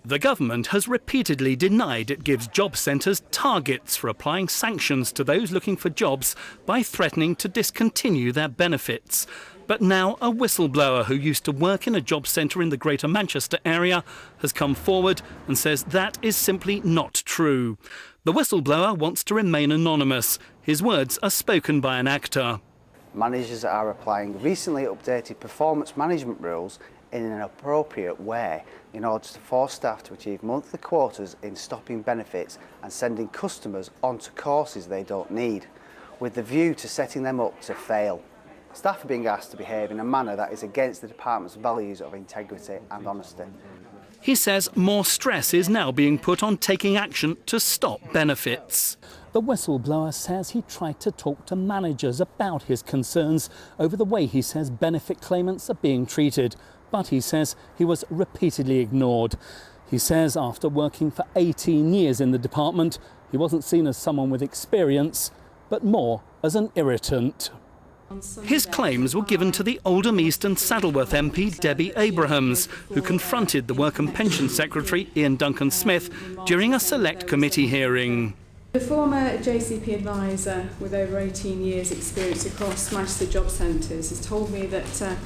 The government has repeatedly denied it gives job centres targets for applying sanctions to those looking for jobs by threatening to discontinue their benefits. But now a whistleblower who used to work in a job centre in the Greater Manchester area has come forward and says that is simply not true. The whistleblower wants to remain anonymous. His words are spoken by an actor. Managers are applying recently updated performance management rules in an appropriate way in order to force staff to achieve monthly quotas in stopping benefits and sending customers onto courses they don't need, with the view to setting them up to fail. Staff are being asked to behave in a manner that is against the department's values of integrity and honesty. He says more stress is now being put on taking action to stop benefits. The whistleblower says he tried to talk to managers about his concerns over the way he says benefit claimants are being treated, but he says he was repeatedly ignored. He says after working for 18 years in the department, he wasn't seen as someone with experience, but more as an irritant. His claims were given to the Oldham East and Saddleworth MP Debbie Abrahams, who confronted the Work and Pension Secretary Ian Duncan-Smith during a select committee hearing. The former JCP advisor with over 18 years experience across Manchester job centres has told me that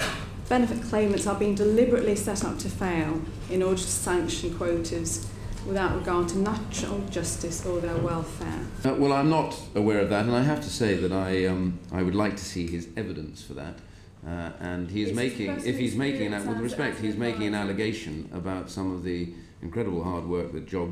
benefit claimants are being deliberately set up to fail in order to sanction quotas without regard to natural justice or their welfare. Well, I'm not aware of that, and I have to say that I would like to see his evidence for that. And he is making, if he's making that, with respect, he's making an allegation about some of the incredible hard work that job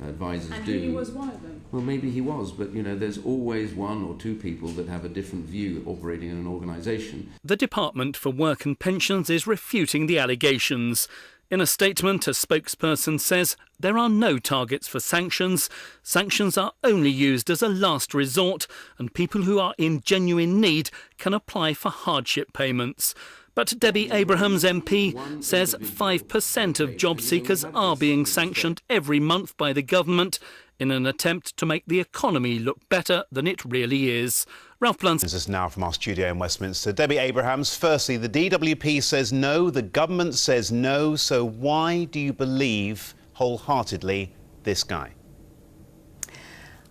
advisors do. And he was one of them. Well, maybe he was, but you know, there's always one or two people that have a different view operating in an organisation. The Department for Work and Pensions is refuting the allegations. In a statement, a spokesperson says there are no targets for sanctions. Sanctions are only used as a last resort, and people who are in genuine need can apply for hardship payments. But Debbie Abrahams MP says 5% of job seekers are being sanctioned every month by the government in an attempt to make the economy look better than it really is. Ralph Blunt. This is now from our studio in Westminster. Debbie Abrahams, firstly, the DWP says no, the government says no, so why do you believe wholeheartedly this guy?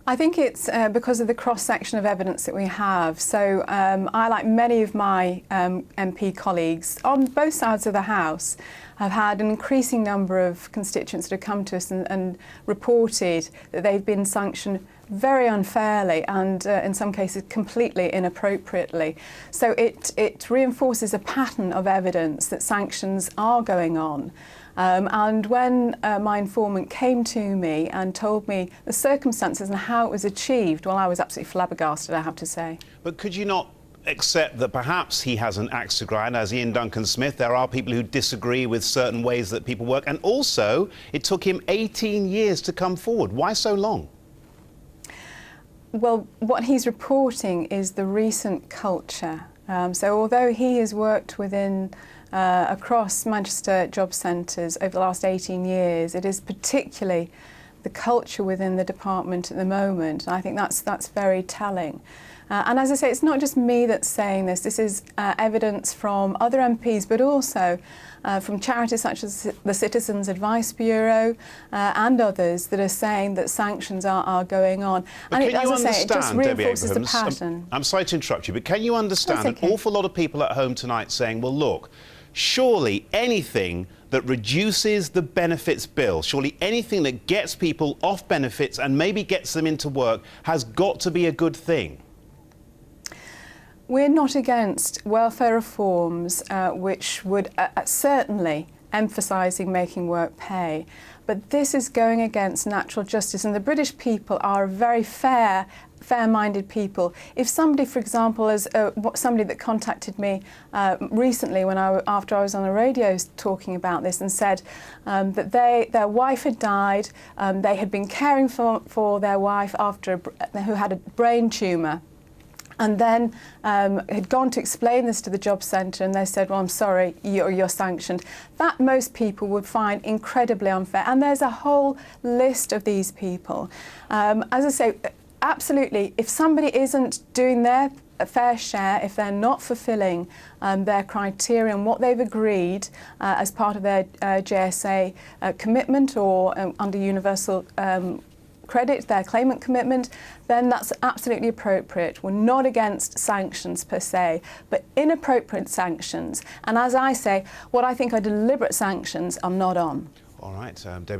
I think it's because of the cross-section of evidence that we have. So I, like many of my MP colleagues on both sides of the House, have had an increasing number of constituents that have come to us and reported that they've been sanctioned very unfairly and in some cases completely inappropriately. So it reinforces a pattern of evidence that sanctions are going on. And when my informant came to me and told me the circumstances and how it was achieved, well, I was absolutely flabbergasted, I have to say. But could you not accept that perhaps he has an axe to grind, as Ian Duncan-Smith? There are people who disagree with certain ways that people work, and also it took him 18 years to come forward. Why so long? Well, what he's reporting is the recent culture. So although he has worked within across Manchester job centres over the last 18 years, it is particularly the culture within the department at the moment. And I think that's very telling. And as I say, it's not just me that's saying this. This is evidence from other MPs, but also from charities such as the Citizens Advice Bureau and others that are saying that sanctions are going on. But and can you understand, it just reinforces the Debbie Abrahams, pattern. I'm sorry to interrupt you, but can you understand That's okay. an awful lot of people at home tonight saying, well, look, surely anything that reduces the benefits bill, surely anything that gets people off benefits and maybe gets them into work has got to be a good thing? We're not against welfare reforms which would certainly emphasising making work pay, but this is going against natural justice, and the British people are very fair-minded people. If somebody, for example, as somebody that contacted me recently after I was on the radio talking about this and said that their wife had died, they had been caring for their wife who had a brain tumour, and then had gone to explain this to the job centre, and they said, well, I'm sorry, you're sanctioned. That most people would find incredibly unfair. And there's a whole list of these people. As I say, absolutely, if somebody isn't doing their a fair share if they're not fulfilling their criteria and what they've agreed as part of their JSA commitment or under universal credit, their claimant commitment, then that's absolutely appropriate. We're not against sanctions per se, but inappropriate sanctions, and as I say, what I think are deliberate sanctions, I'm not on. All right, Debbie.